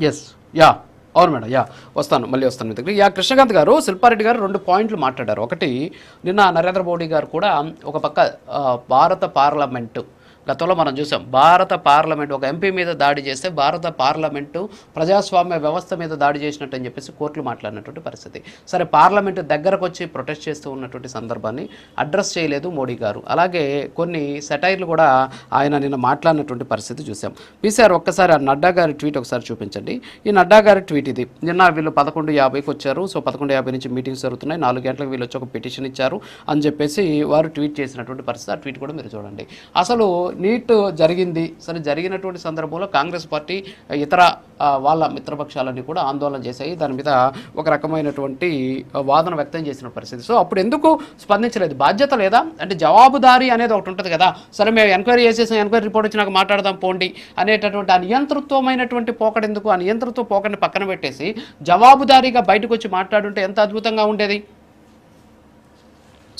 Yes yeah అవును madam yeah మళ్ళీ వస్తాను మీ దగ్గర. యా కృష్ణకాంత్ గారు, శిల్పారెడ్డి గారు 2 పాయింట్లు మాట్లాడారు. ఒకటి, నిన్న నరేంద్ర మోడీ గారు కూడా ఒక పక్క భారత పార్లమెంటు గతంలో మనం చూసాం, భారత పార్లమెంట్ ఒక ఎంపీ మీద దాడి చేస్తే భారత పార్లమెంటు ప్రజాస్వామ్య వ్యవస్థ మీద దాడి చేసినట్టు అని చెప్పేసి కోర్టులు మాట్లాడినటువంటి పరిస్థితి. సరే, పార్లమెంటు దగ్గరకు వచ్చి ప్రొటెస్ట్ చేస్తూ ఉన్నటువంటి సందర్భాన్ని అడ్రస్ చేయలేదు మోడీ గారు. అలాగే కొన్ని సెటైర్లు కూడా ఆయన నిన్న మాట్లాడినటువంటి పరిస్థితి చూసాం. పీసీఆర్ ఒక్కసారి ఆ నడ్డా గారి ట్వీట్ ఒకసారి చూపించండి. ఈ నడ్డా గారి ట్వీట్ ఇది. నిన్న వీళ్ళు 11:50కి వచ్చారు. సో 11:50 నుంచి మీటింగ్స్ జరుగుతున్నాయి, 4 గంటలకు వీళ్ళు వచ్చి ఒక పిటిషన్ ఇచ్చారు అని చెప్పేసి వారు ట్వీట్ చేసినటువంటి పరిస్థితి. ఆ ట్వీట్ కూడా మీరు చూడండి. అసలు నీట్ జరిగింది, సరే జరిగినటువంటి సందర్భంలో కాంగ్రెస్ పార్టీ ఇతర వాళ్ళ మిత్రపక్షాలన్నీ కూడా ఆందోళన చేశాయి, దాని మీద ఒక రకమైనటువంటి వాదన వ్యక్తం చేసిన పరిస్థితి. సో అప్పుడు ఎందుకు స్పందించలేదు? బాధ్యత లేదా అంటే జవాబుదారీ అనేది ఒకటి ఉంటుంది కదా. సరే మేము ఎంక్వైరీ చేసేసాం, ఎంక్వైరీ రిపోర్ట్ వచ్చినాక మాట్లాడదాం పోండి అనేటటువంటి ఆ నియంతృత్వమైనటువంటి పోకడెందుకు? ఆ నియంతృత్వ పోకడిని పక్కన పెట్టేసి జవాబుదారీగా బయటకు వచ్చి మాట్లాడుంటే ఎంత అద్భుతంగా ఉండేది.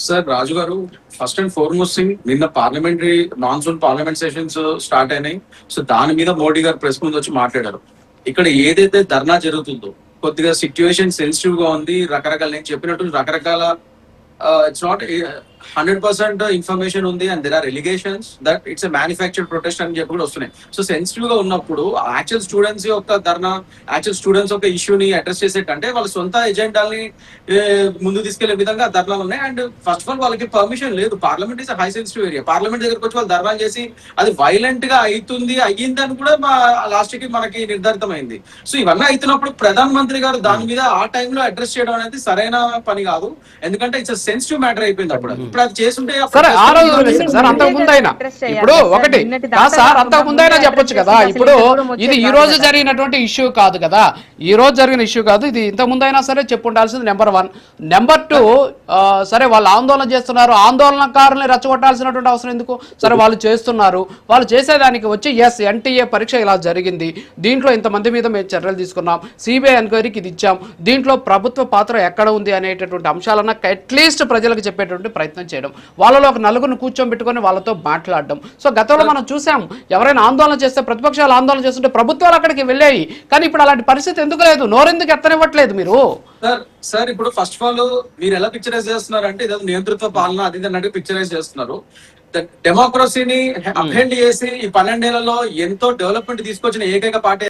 సార్ రాజు గారు, ఫస్ట్ అండ్ ఫార్మోస్ట్ థింగ్, నిన్న parliamentary monsoon parliament sessions start అయినాయి. సో దాని మీద మోడీ గారు ప్రెస్ ముందు వచ్చి మాట్లాడారు. ఇక్కడ ఏదైతే ధర్నా జరుగుతుందో కొద్దిగా సిచ్యువేషన్ సెన్సిటివ్ గా ఉంది. రకరకాల నేను చెప్పినట్టు రకరకాల ఇట్స్ నాట్ 100% ఇన్ఫర్మేషన్ ఉంది and there are allegations that it's a manufactured protest అని చెప్పి కూడా వస్తున్నాయి. సో సెన్సిటివ్ గా ఉన్నప్పుడు యాక్చువల్ స్టూడెంట్స్ యొక్క ధర్నా, యాక్చువల్ స్టూడెంట్స్ యొక్క ఇష్యూని అడ్రస్ చేసేటంటే వాళ్ళ సొంత ఎజెండాల్ని ముందు తీసుకెళ్లే విధంగా ధర్నాలు ఉన్నాయి. అండ్ ఫస్ట్ ఆఫ్ ఆల్ వాళ్ళకి పర్మిషన్ లేదు. Parliament is high sensitive area. Parliament దగ్గరకు వచ్చి వాళ్ళు ధర్నాలు చేసి అది వైలెంట్ గా అయ్యిందని కూడా లాస్ట్ కి మనకి నిర్ధారితమైంది. సో ఇవన్నీ అవుతున్నప్పుడు ప్రధాన మంత్రి గారు దాని మీద ఆ టైంలో అడ్రస్ చేయడం అనేది సరైన పని కాదు. ఎందుకంటే ఇట్స్ సెన్సిటివ్ మ్యాటర్ అయిపోయింది. అప్పుడు సరే ఆ రోజు సార్ అంతకు ముందైనా ఇప్పుడు ఒకటి సార్ అంతకు ముందైనా చెప్పొచ్చు కదా. ఇప్పుడు ఇది ఈ రోజు జరిగినటువంటి ఇష్యూ కాదు కదా, ఈ రోజు జరిగిన ఇష్యూ కాదు ఇది. ఇంతకు ముందైనా సరే చెప్పు ఉండాల్సింది నెంబర్ 1. నెంబర్ 2, సరే వాళ్ళు ఆందోళన చేస్తున్నారు, ఆందోళనకారుల్ని రెచ్చగొట్టాల్సినటువంటి అవసరం ఎందుకు? సరే వాళ్ళు చేస్తున్నారు, వాళ్ళు చేసేదానికి వచ్చి ఎస్ ఎన్టీఏ పరీక్ష ఇలా జరిగింది, దీంట్లో ఇంతమంది మీద మేము చర్యలు తీసుకున్నాం, సిబిఐ ఎంక్వైరీకి ఇది ఇచ్చాం, దీంట్లో ప్రభుత్వ పాత్ర ఎక్కడ ఉంది అనేటటువంటి అంశాలన్నా అట్లీస్ట్ ప్రజలకు చెప్పేటువంటి ప్రయత్నం చేయడం, వాళ్ళలో ఒక నలుగురిని కూర్చోబెట్టుకొని వాళ్ళతో మాట్లాడడం. సో గతంలో మనం చూసాం, ఎవరైనా ఆందోళన చేస్తే, ప్రతిపక్షాలు ఆందోళన చేస్తుంటే ప్రభుత్వాలు అక్కడికి వెళ్ళాయి. కానీ ఇప్పుడు అలాంటి పరిస్థితి ఎందుకు లేదు? నోరెందుకు ఎత్తనివ్వట్లేదు మీరు? సార్ ఇప్పుడు ఫస్ట్ ఆఫ్ ఆల్ మీరు ఎలా పిక్చరైజ్ చేస్తున్నారు అంటే ఇదే నియంతృత్వ పాలన అది అన్నట్టు పిక్చరైజ్ చేస్తున్నారు. డెమోక్రసీని అప్హెండ్ చేసి ఈ 12 ఏళ్లలో ఎంతో డెవలప్మెంట్ తీసుకొచ్చిన ఏకైక పార్టీ